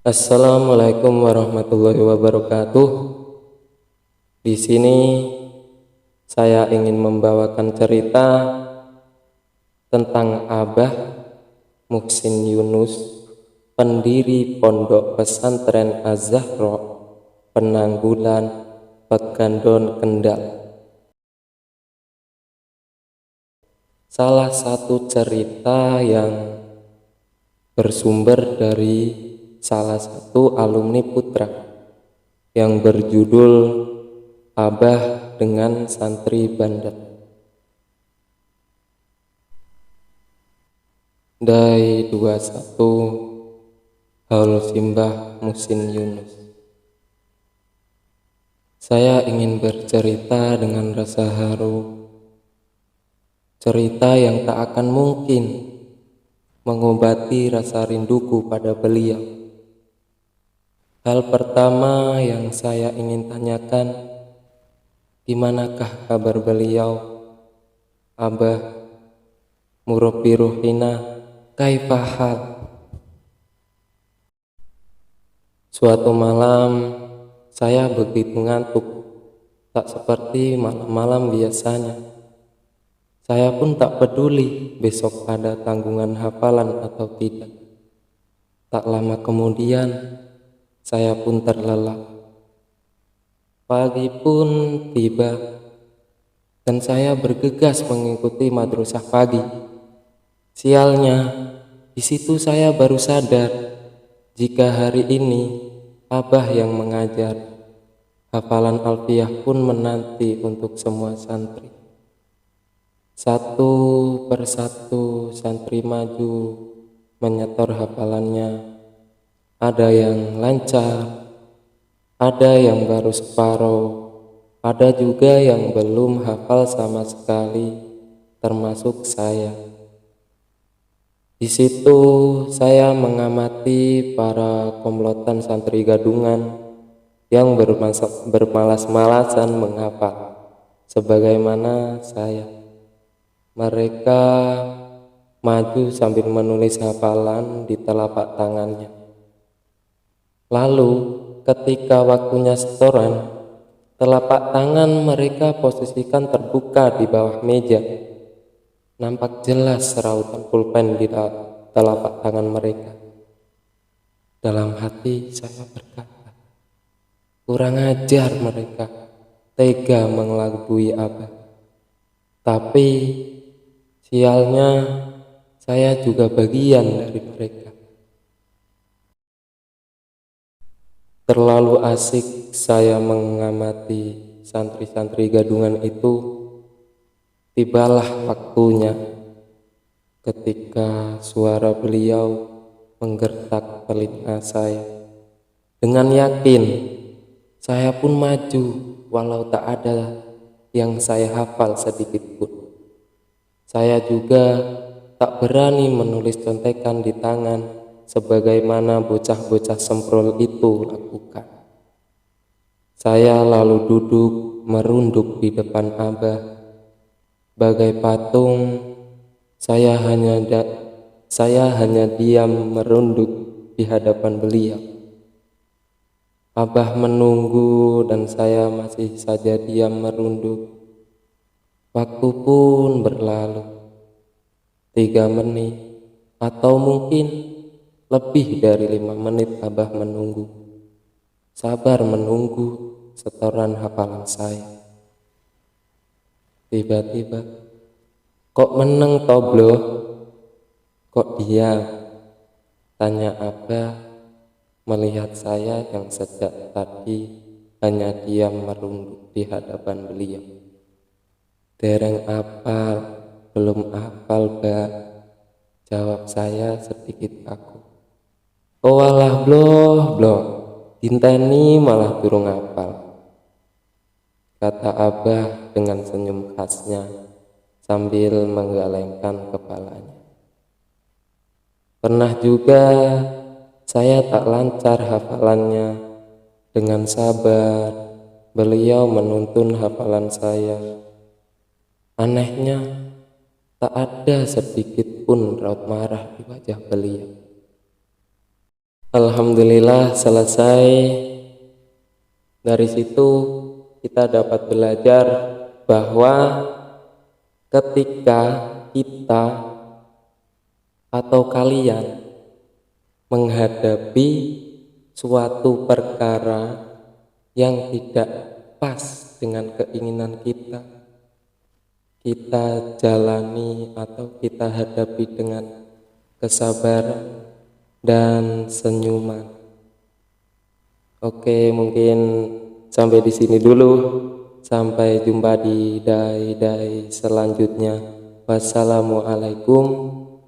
Assalamualaikum warahmatullahi wabarakatuh. Di sini saya ingin membawakan cerita tentang Abah Muhsin Yunus, pendiri Pondok Pesantren Az-Zahra, Penanggulan, Pegandon, Kendal. Salah satu cerita yang bersumber dari salah satu alumni putra yang berjudul Abah dengan Santri Bandar. Dai 21 Haul Simbah Muhsin Yunus. Saya ingin bercerita dengan rasa haru, cerita yang tak akan mungkin mengobati rasa rinduku pada beliau. Hal pertama yang saya ingin tanyakan, dimanakah kabar beliau? Abah Murabbi Ruhina, kaifahal? Suatu malam saya begitu ngantuk, tak seperti malam-malam biasanya. Saya pun tak peduli besok ada tanggungan hafalan atau tidak. Tak lama kemudian saya pun terlelap. Pagi pun tiba dan saya bergegas mengikuti madrasah pagi. Sialnya, di situ saya baru sadar jika hari ini Abah yang mengajar. Hafalan alfiyah pun menanti untuk semua santri. Satu persatu santri maju menyetor hafalannya. Ada yang lancar, ada yang baru separuh, ada juga yang belum hafal sama sekali, termasuk saya. Di situ saya mengamati para komplotan santri gadungan yang bermalas-malasan menghafal sebagaimana saya. Mereka maju sambil menulis hafalan di telapak tangannya. Lalu ketika waktunya setoran, telapak tangan mereka posisikan terbuka di bawah meja. Nampak jelas serautan pulpen di telapak tangan mereka. Dalam hati saya berkata, kurang ajar mereka, tega mengelabui Abah. Tapi sialnya saya juga bagian dari mereka. Terlalu asik saya mengamati santri-santri gadungan itu. Tibalah waktunya ketika suara beliau menggertak telinga saya. Dengan yakin saya pun maju walau tak ada yang saya hafal sedikit pun. Saya juga tak berani menulis contekan di tangan sebagaimana bocah-bocah semprol itu lakukan. Saya lalu duduk merunduk di depan Abah. Bagai patung, saya hanya diam merunduk di hadapan beliau. Abah menunggu dan saya masih saja diam merunduk. Waktu pun berlalu. 3 menit atau mungkin lebih dari 5 menit Abah menunggu. Sabar menunggu setoran hafalan saya. Tiba-tiba, kok meneng toblo? Kok diam? Tanya Abah melihat saya yang sejak tadi hanya diam merunduk di hadapan beliau. Dereng apal, belum apal, Mbak, jawab saya sedikit kaku. Oh alah bloh, dinteni malah durung apal, kata Abah dengan senyum khasnya sambil menggelengkan kepalanya. Pernah juga saya tak lancar hafalannya. Dengan sabar beliau menuntun hafalan saya. Anehnya tak ada sedikit pun raut marah di wajah beliau. Alhamdulillah selesai. Dari situ kita dapat belajar bahwa ketika kita atau kalian menghadapi suatu perkara yang tidak pas dengan keinginan kita, kita jalani atau kita hadapi dengan kesabaran dan senyuman. Oke, mungkin sampai di sini dulu. Sampai jumpa di dai-dai selanjutnya. Wassalamualaikum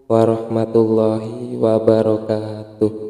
warahmatullahi wabarakatuh.